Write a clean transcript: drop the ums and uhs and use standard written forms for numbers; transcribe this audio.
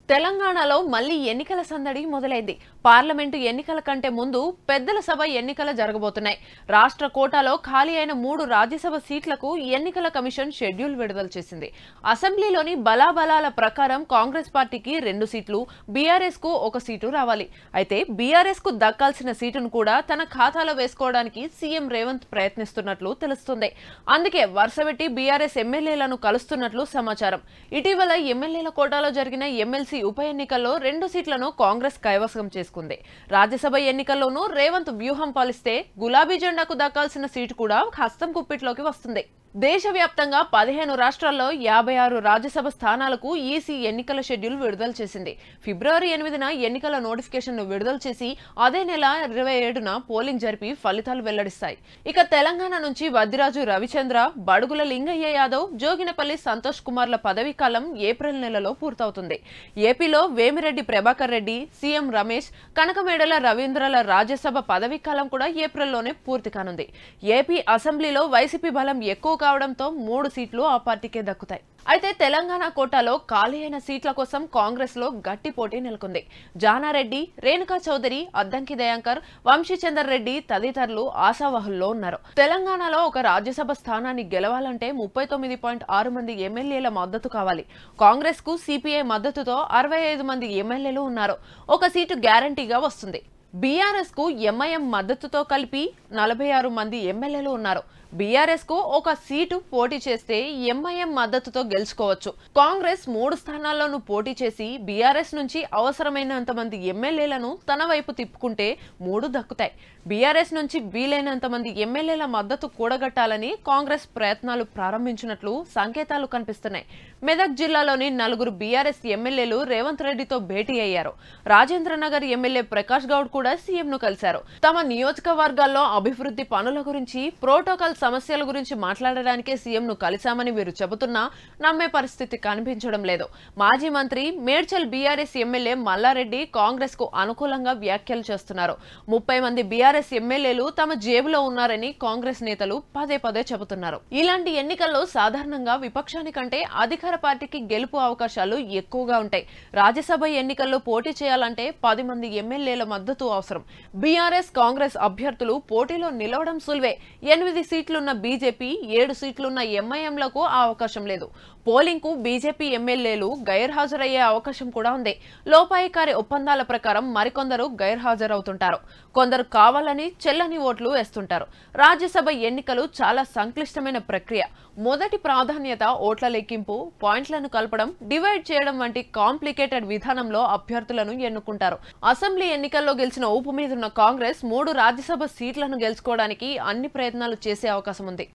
తెలంగాణలో మళ్లీ ఎన్నికల సందడి మొదలైంది. పార్లమెంటు ఎన్నికల కంటే ముందు పెద్దల సభ ఎన్నికలు జరగబోతున్నాయి. రాష్ట్ర కోటాలో ఖాళీ అయిన 3 రాజ్యసభ సీట్లకు ఎన్నికల కమిషన్ షెడ్యూల్ విడుదల చేసింది. అసెంబ్లీలోని బలాబలాల ప్రకారం కాంగ్రెస్ పార్టీకి 2 సీట్లు, బీఆర్ఎస్ కు 1 సీటు రావాలి. అయితే బీఆర్ఎస్ కు దక్కాల్సిన సీటును కూడా తన ఖాతాలో వేసుకోవడానికి సీఎం రేవంత్ ప్రయత్నిస్తున్నట్లు తెలుస్తుంది. అందుకే వరుసపెట్టి బీఆర్ఎస్ ఎమ్మెల్యేలను కలుస్తున్నట్లు సమాచారం. ఇటీవల ఎమ్మెల్యేల కోటాలో జరిగిన ఎమ్మెల్సీ ఉప ఎన్నికల్లో 2 సీట్లను కాంగ్రెస్ కైవసం చేసుకుంది. రాజ్యసభ ఎన్నికల్లోనూ రేవంత్ వ్యూహం పాలిస్తే గులాబీ జెండాకు దక్కాల్సిన సీటు కూడా హస్తం కుప్పిట్లోకి వస్తుంది. దేశవ్యాప్తంగా 15 రాష్ట్రాల్లో 56 రాజ్యసభ స్థానాలకు ఈసీ ఎన్నికల షెడ్యూల్ విడుదల చేసింది. ఫిబ్రవరి 8న ఎన్నికల నోటిఫికేషన్ను విడుదల చేసి అదే నెల 27న పోలింగ్ జరిపి ఫలితాలు వెల్లడిస్తాయి. ఇక తెలంగాణ నుంచి వద్దిరాజు రవిచంద్ర, బడుగుల లింగయ్య యాదవ్, జోగినపల్లి సంతోష్ కుమార్ల పదవీ కాలం ఏప్రిల్ నెలలో పూర్తవుతుంది. ఏపీలో వేమిరెడ్డి ప్రభాకర్ రెడ్డి, సీఎం రమేష్, కనకమేడల రవీంద్రల రాజ్యసభ పదవీ కాలం కూడా ఏప్రిల్లోనే పూర్తి కానుంది. ఏపీ అసెంబ్లీలో వైసీపీ బలం ఎక్కువ కావడంతో 3 సీట్లు ఆ పార్టీకే దక్కుతాయి. అయితే తెలంగాణ కోటాలో ఖాళీ అయిన సీట్ల కోసం కాంగ్రెస్ లో గట్టి పోటీ నెలకొంది. జానారెడ్డి, రేణుకా చౌదరి, అద్దంకి దయాంకర్, వంశీచందర్ రెడ్డి తదితరులు ఆశావహుల్లో ఉన్నారు. తెలంగాణలో ఒక రాజ్యసభ స్థానాన్ని గెలవాలంటే 39.6 మంది ఎమ్మెల్యేల మద్దతు కావాలి. కాంగ్రెస్ కు సిపిఐ మద్దతుతో 65 మంది ఎమ్మెల్యేలు ఉన్నారు. 1 సీటు గ్యారంటీగా వస్తుంది. బీఆర్ఎస్ కు ఎంఐఎం మద్దతుతో కలిపి 46 మంది ఎమ్మెల్యేలు ఉన్నారు. బీఆర్ఎస్ కు 1 సీటు పోటీ చేస్తే ఎంఐఎం మద్దతుతో గెలుచుకోవచ్చు. కాంగ్రెస్ 3 స్థానాల్లోనూ పోటీ చేసి బీఆర్ఎస్ నుంచి అవసరమైనంత మంది ఎమ్మెల్యేలను తన వైపు తిప్పుకుంటే 3 దక్కుతాయి. బీఆర్ఎస్ నుంచి వీలైనంత మంది ఎమ్మెల్యేల మద్దతు కూడగట్టాలని కాంగ్రెస్ ప్రయత్నాలు ప్రారంభించినట్లు సంకేతాలు కనిపిస్తున్నాయి. మెదక్ జిల్లాలోని 4 బీఆర్ఎస్ ఎమ్మెల్యేలు రేవంత్ రెడ్డితో భేటీ అయ్యారు. రాజేంద్రనగర్ ఎమ్మెల్యే ప్రకాష్ గౌడ్ కూడా సీఎంను కలిశారు. తమ నియోజకవర్గాల్లో అభివృద్ధి పనుల గురించి, ప్రోటోకాల్ సమస్యల గురించి మాట్లాడడానికే సీఎంను కలిశామని వీరు చెబుతున్నా నమ్మే పరిస్థితి కనిపించడం లేదు. మాజీ మంత్రి మేడ్చల్ బీఆర్ఎస్ ఎమ్మెల్యే మల్లారెడ్డి కాంగ్రెస్ కు అనుకూలంగా వ్యాఖ్యలు చేస్తున్నారు. 30 మంది బీఆర్ఎస్ ఎమ్మెల్యేలు తమ జేబులో ఉన్నారని కాంగ్రెస్ నేతలు పదే పదే చెబుతున్నారు. ఇలాంటి ఎన్నికల్లో సాధారణంగా విపక్షానికంటే అధికార పార్టీకి గెలుపు అవకాశాలు ఎక్కువగా ఉంటాయి. రాజ్యసభ ఎన్నికల్లో పోటీ చేయాలంటే 10 మంది ఎమ్మెల్యేల మద్దతు అవసరం. బీఆర్ఎస్, కాంగ్రెస్ అభ్యర్థులు పోటీలో నిలవడం సులువే. 8 సీట్లున్న బీజేపీ, 7 సీట్లున్న ఎంఐఎంలకు ఆ అవకాశం లేదు. పోలింగ్ కు బీజేపీ ఎమ్మెల్యేలు గైర్హాజరయ్యే అవకాశం కూడా ఉంది. లోపాయికారి ఒప్పందాల ప్రకారం మరికొందరు గైర్హాజరవుతుంటారు. కొందరు కావాలని చెల్లని ఓట్లు వేస్తుంటారు. రాజ్యసభ ఎన్నికలు చాలా సంక్లిష్టమైన ప్రక్రియ. మొదటి ప్రాధాన్యత ఓట్ల లెక్కింపు, పాయింట్లను కలపడం, డివైడ్ చేయడం వంటి కాంప్లికేటెడ్ విధానంలో అభ్యర్థులను ఎన్నుకుంటారు. అసెంబ్లీ ఎన్నికల్లో గెలిచిన ఊపు మీదున్న కాంగ్రెస్ 3 రాజ్యసభ సీట్లను గెలుచుకోవడానికి అన్ని ప్రయత్నాలు చేసే అవకాశం ఉంది.